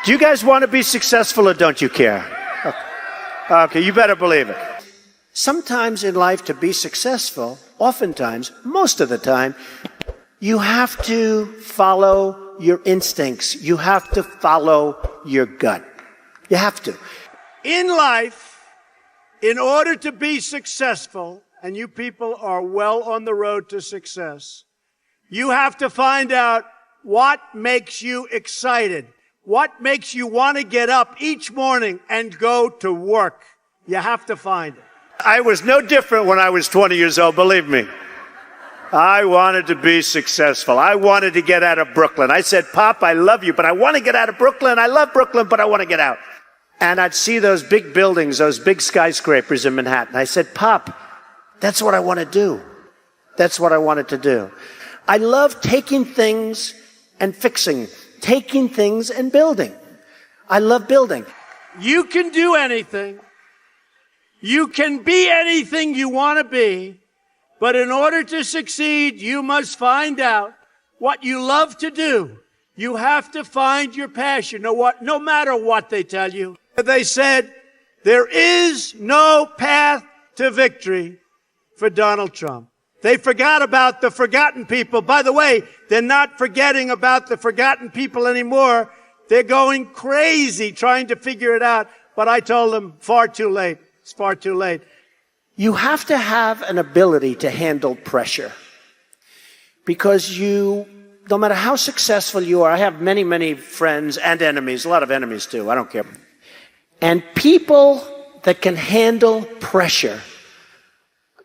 Do you guys want to be successful or don't you care? Okay, you better believe it. Sometimes in life to be successful, oftentimes, most of the time, you have to follow your instincts. You have to follow your gut. You have to. In life, in order to be successful, and you people are well on the road to success, you have to find out what makes you excited, what makes you want to get up each morning and go to work. You have to find it. I was no different when I was 20 years old, believe me. I wanted to be successful. I wanted to get out of Brooklyn. I said, Pop, I love you, but I want to get out of Brooklyn. I love Brooklyn, but I want to get out. And I'd see those big buildings, those big skyscrapers in Manhattan. I said, Pop, that's what I want to do. That's what I wanted to do. I love taking things and fixing, taking things and building. I love building. You can do anything. You can be anything you want to be. But in order to succeed, you must find out what you love to do. You have to find your passion, no matter what they tell you. They said, there is no path to victory for Donald Trump. They forgot about the forgotten people. By the way, they're not forgetting about the forgotten people anymore. They're going crazy trying to figure it out. But I told them, far too late. It's far too late. You have to have an ability to handle pressure. Because no matter how successful you are, I have many, many friends and enemies, a lot of enemies too, I don't care. And people that can handle pressure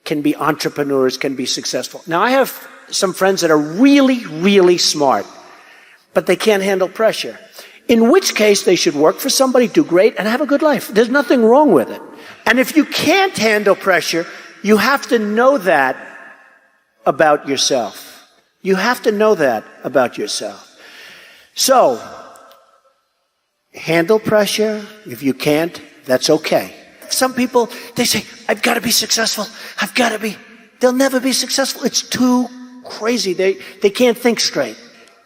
can be entrepreneurs, can be successful. Now, I have some friends that are really, really smart, but they can't handle pressure. In which case, they should work for somebody, do great, and have a good life. There's nothing wrong with it. And if you can't handle pressure, you have to know that about yourself. You have to know that about yourself. So, handle pressure. If you can't, that's okay. Some people, they say, I've got to be successful. I've got to be. They'll never be successful. It's too crazy. They can't think straight.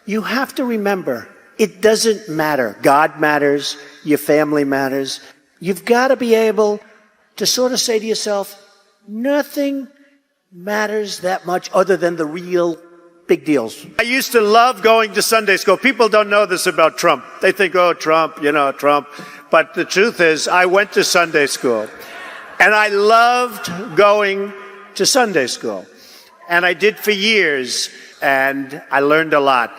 You have to remember, it doesn't matter. God matters. Your family matters. You've got to be able to sort of say to yourself, nothing matters that much other than the real big deals. I used to love going to Sunday school. People don't know this about Trump. They think, oh, Trump, Trump. But the truth is, I went to Sunday school. And I loved going to Sunday school. And I did for years. And I learned a lot.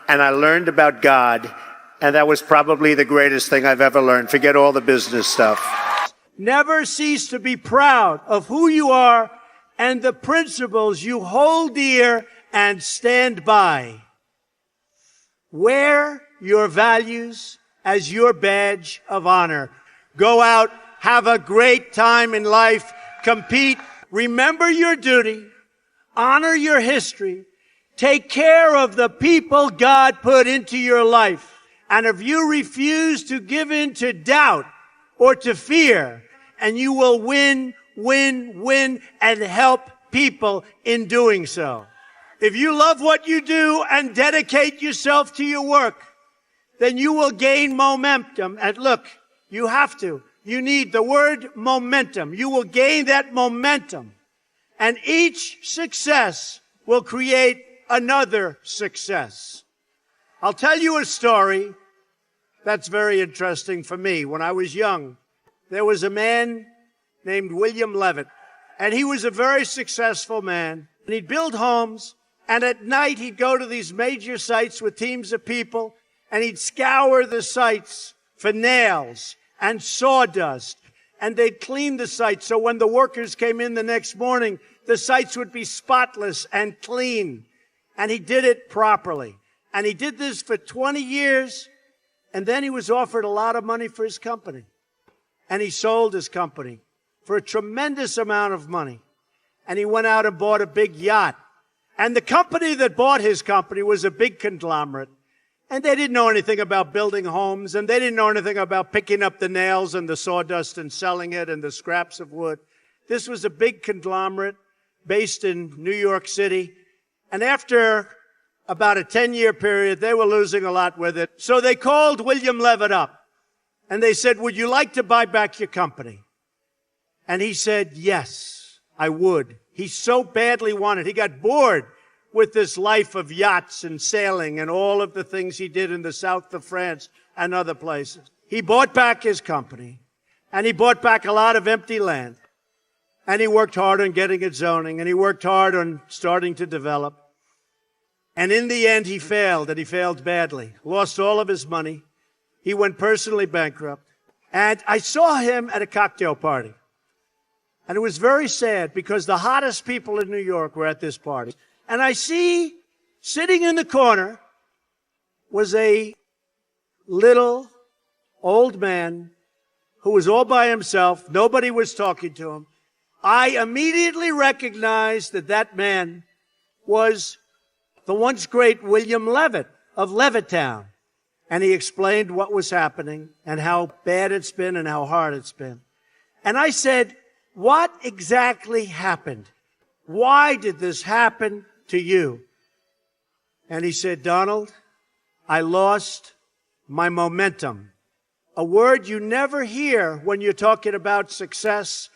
And I learned about God. And that was probably the greatest thing I've ever learned. Forget all the business stuff. Never cease to be proud of who you are and the principles you hold dear and stand by. Wear your values as your badge of honor. Go out, have a great time in life, compete, remember your duty, honor your history, take care of the people God put into your life. And if you refuse to give in to doubt or to fear, and you will win, and help people in doing so. If you love what you do and dedicate yourself to your work, then you will gain momentum. And look, you have to. You need the word momentum. You will gain that momentum. And each success will create another success. I'll tell you a story that's very interesting for me. When I was young, there was a man named William Levitt, and he was a very successful man. And he'd build homes, and at night he'd go to these major sites with teams of people, and he'd scour the sites for nails and sawdust, and they'd clean the sites so when the workers came in the next morning, the sites would be spotless and clean. And he did it properly. And he did this for 20 years, and then he was offered a lot of money for his company. And he sold his company for a tremendous amount of money. And he went out and bought a big yacht. And the company that bought his company was a big conglomerate. And they didn't know anything about building homes, and they didn't know anything about picking up the nails and the sawdust and selling it and the scraps of wood. This was a big conglomerate based in New York City. And after about a 10-year period. They were losing a lot with it. So they called William Levitt up and they said, would you like to buy back your company? And he said, yes, I would. He so badly wanted. He got bored with this life of yachts and sailing and all of the things he did in the south of France and other places. He bought back his company, and he bought back a lot of empty land. And he worked hard on getting it zoning, and he worked hard on starting to develop. And in the end, he failed, and he failed badly. Lost all of his money. He went personally bankrupt. And I saw him at a cocktail party. And it was very sad because the hottest people in New York were at this party. And I see, sitting in the corner, was a little old man who was all by himself. Nobody was talking to him. I immediately recognized that that man was the once great William Levitt of Levittown. And he explained what was happening and how bad it's been and how hard it's been. And I said, what exactly happened? Why did this happen to you? And he said, Donald, I lost my momentum. A word you never hear when you're talking about success.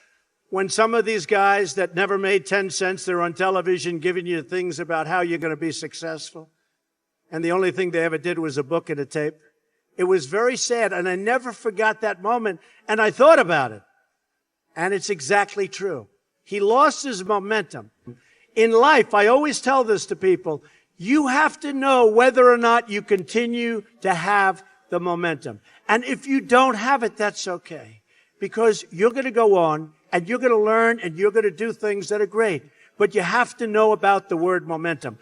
When some of these guys that never made 10 cents, they're on television giving you things about how you're going to be successful. And the only thing they ever did was a book and a tape. It was very sad, and I never forgot that moment, and I thought about it. And it's exactly true. He lost his momentum. In life, I always tell this to people, you have to know whether or not you continue to have the momentum. And if you don't have it, that's okay. Because you're going to go on, and you're going to learn, and you're going to do things that are great. But you have to know about the word momentum.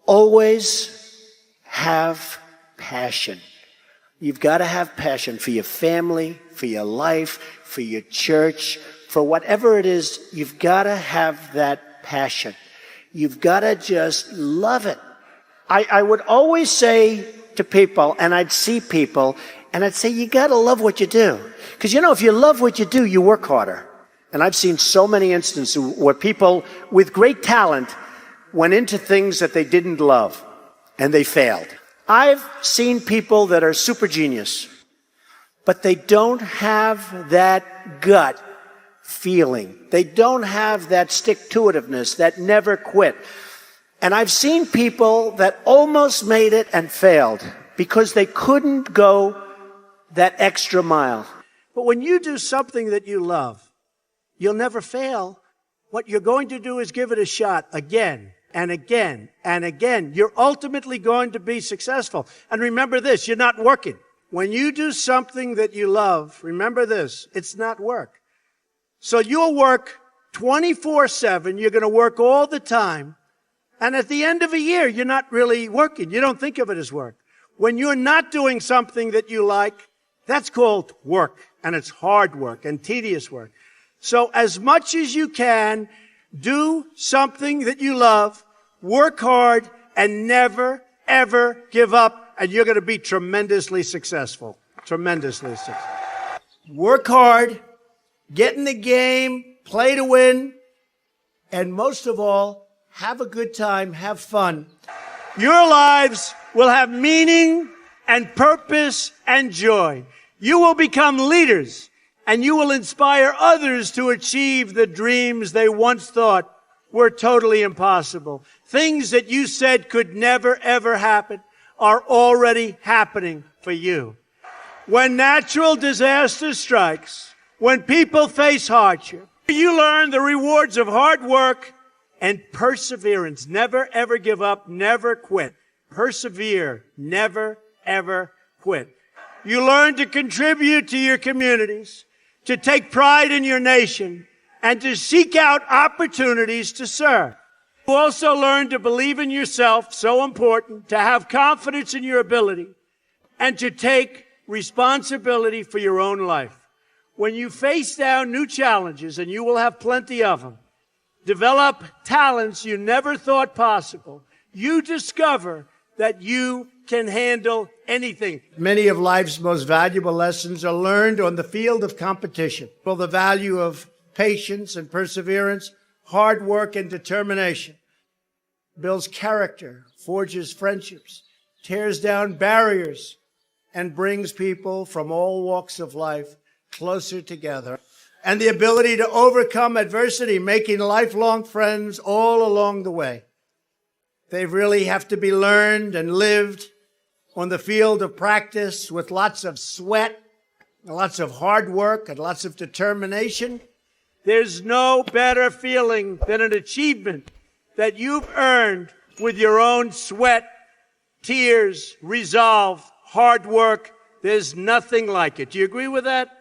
Always have passion. You've got to have passion for your family, for your life, for your church, for whatever it is. You've got to have that passion. You've got to just love it. I would always say to people, and I'd see people, and I'd say, you got to love what you do. Because, you know, if you love what you do, you work harder. And I've seen so many instances where people with great talent went into things that they didn't love, and they failed. I've seen people that are super genius, but they don't have that gut feeling. They don't have that stick-to-itiveness, that never quit. And I've seen people that almost made it and failed because they couldn't go that extra mile. But when you do something that you love, you'll never fail. What you're going to do is give it a shot again and again and again. You're ultimately going to be successful. And remember this, you're not working. When you do something that you love, remember this, it's not work. So you'll work 24/7. You're going to work all the time. And at the end of a year, you're not really working. You don't think of it as work. When you're not doing something that you like, that's called work. And it's hard work and tedious work. So as much as you can, do something that you love, work hard, and never, ever give up. And you're going to be tremendously successful. Tremendously successful. Work hard, get in the game, play to win, and most of all, have a good time, have fun. Your lives will have meaning and purpose and joy. You will become leaders, and you will inspire others to achieve the dreams they once thought were totally impossible. Things that you said could never, ever happen are already happening for you. When natural disaster strikes, when people face hardship, you learn the rewards of hard work and perseverance. Never, ever give up. Never quit. Persevere. Never, ever quit. You learn to contribute to your communities, to take pride in your nation, and to seek out opportunities to serve. You also learn to believe in yourself, so important, to have confidence in your ability, and to take responsibility for your own life. When you face down new challenges, and you will have plenty of them, develop talents you never thought possible, you discover that you can handle anything. Many of life's most valuable lessons are learned on the field of competition. For the value of patience and perseverance, hard work and determination builds character, forges friendships, tears down barriers, and brings people from all walks of life closer together. And the ability to overcome adversity, making lifelong friends all along the way. They really have to be learned and lived on the field of practice with lots of sweat, lots of hard work, and lots of determination. There's no better feeling than an achievement that you've earned with your own sweat, tears, resolve, hard work. There's nothing like it. Do you agree with that?